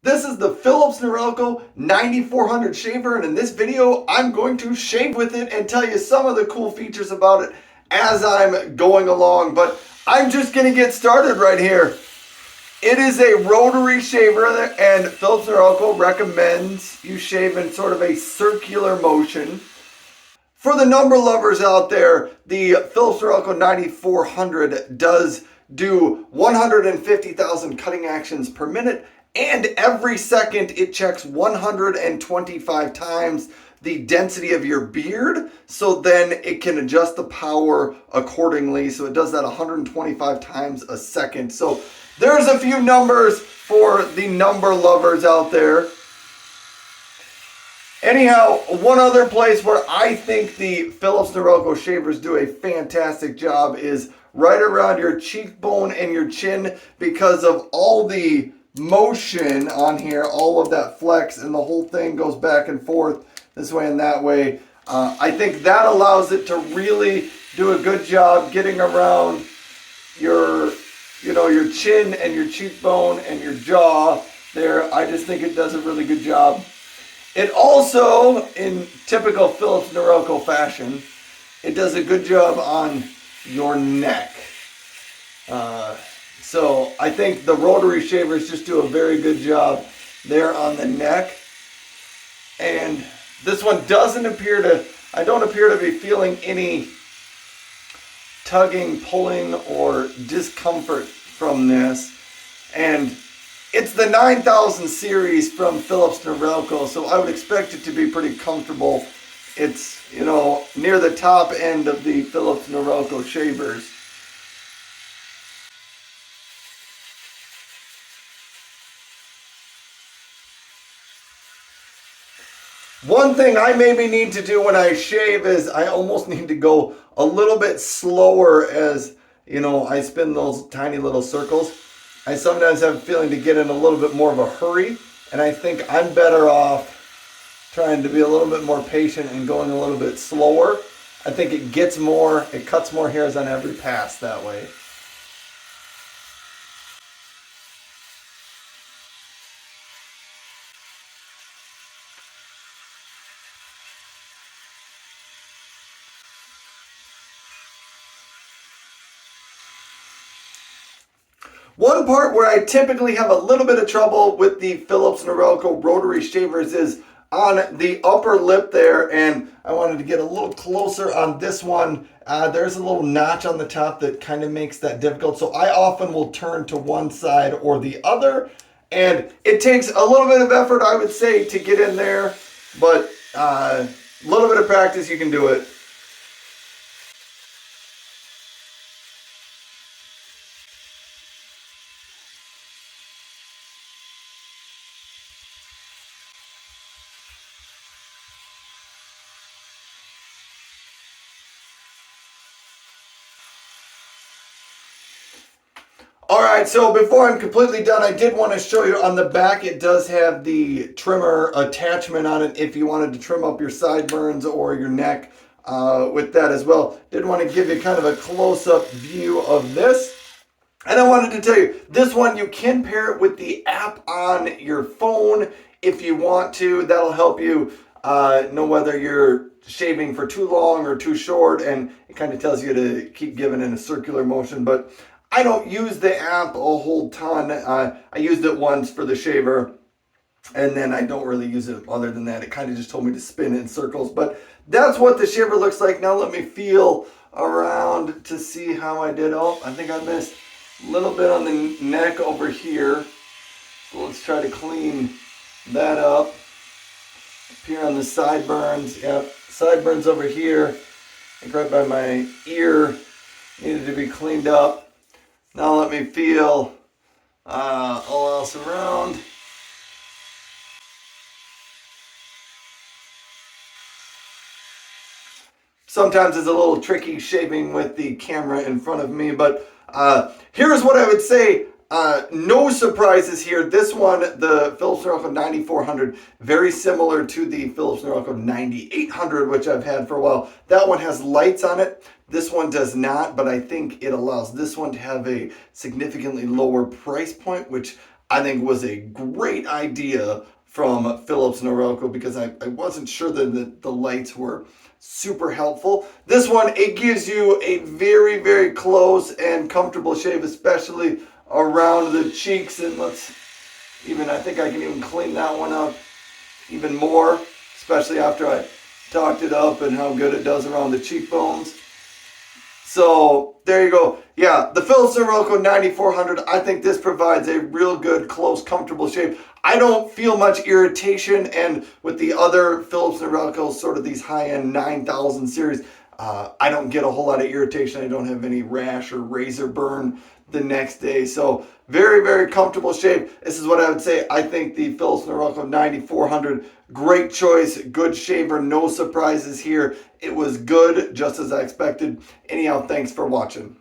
This is the Philips Norelco 9400 shaver, and in this video I'm going to shave with it and tell you some of the cool features about it as I'm going along. But I'm just going to get started right here. It is a rotary shaver, and Philips Norelco recommends you shave in sort of a circular motion. For the number lovers out there, the Philips Norelco 9400 does do 150,000 cutting actions per minute, and every second it checks 125 times the density of your beard, so then it can adjust the power accordingly. So it does that 125 times a second. So there's a few numbers for the number lovers out there. Anyhow, one other place where I think the Philips Norelco shavers do a fantastic job is right around your cheekbone and your chin, because of all the motion on here, all of that flex, and the whole thing goes back and forth this way and that way. I think that allows it to really do a good job getting around your chin and your cheekbone and your jaw there. I just think it does a really good job. It also, in typical Philips Norelco fashion, it does a good job on your neck. So I think the rotary shavers just do a very good job there on the neck. And this one doesn't appear to, I don't appear to be feeling any tugging, pulling, or discomfort from this. And it's the 9000 series from Philips Norelco, so I would expect it to be pretty comfortable. It's, near the top end of the Philips Norelco shavers. One thing I maybe need to do when I shave is I almost need to go a little bit slower as, I spin those tiny little circles. I sometimes have a feeling to get in a little bit more of a hurry, and I think I'm better off trying to be a little bit more patient and going a little bit slower. I think it cuts more hairs on every pass that way. One part where I typically have a little bit of trouble with the Philips Norelco rotary shavers is on the upper lip there, and I wanted to get a little closer on this one. There's a little notch on the top that kind of makes that difficult, so I often will turn to one side or the other, and it takes a little bit of effort, I would say, to get in there, but a little bit of practice, you can do it. All right, so before I'm completely done, I did want to show you on the back, it does have the trimmer attachment on it if you wanted to trim up your sideburns or your neck with that as well. Did want to give you kind of a close-up view of this. And I wanted to tell you, this one, you can pair it with the app on your phone if you want to. That'll help you know whether you're shaving for too long or too short, and it kind of tells you to keep giving in a circular motion. But I don't use the app a whole ton. I used it once for the shaver, and then I don't really use it other than that. It kind of just told me to spin in circles. But that's what the shaver looks like. Now let me feel around to see how I did. Oh, I think I missed a little bit on the neck over here. So let's try to clean that up. Up here on the sideburns. Yep, sideburns over here. I think right by my ear needed to be cleaned up. Now let me feel all else around. Sometimes it's a little tricky shaving with the camera in front of me, but here's what I would say. No surprises here. This one, the Philips Norelco 9400, very similar to the Philips Norelco 9800, which I've had for a while. That one has lights on it. This one does not, but I think it allows this one to have a significantly lower price point, which I think was a great idea from Philips Norelco, because I wasn't sure that the lights were super helpful. This one, it gives you a very, very close and comfortable shave, especially around the cheeks. And I think I can even clean that one up even more, especially after I talked it up and how good it does around the cheekbones. So there you go. Yeah, the Philips Norelco 9400, I think this provides a real good, close, comfortable shave. I don't feel much irritation, and with the other Philips Norelcos, sort of these high-end 9000 series, I don't get a whole lot of irritation. I don't have any rash or razor burn the next day. So very, very comfortable shave. This is what I would say. I think the Philips Norelco 9400, great choice, good shaver, no surprises here. It was good, just as I expected. Anyhow, thanks for watching.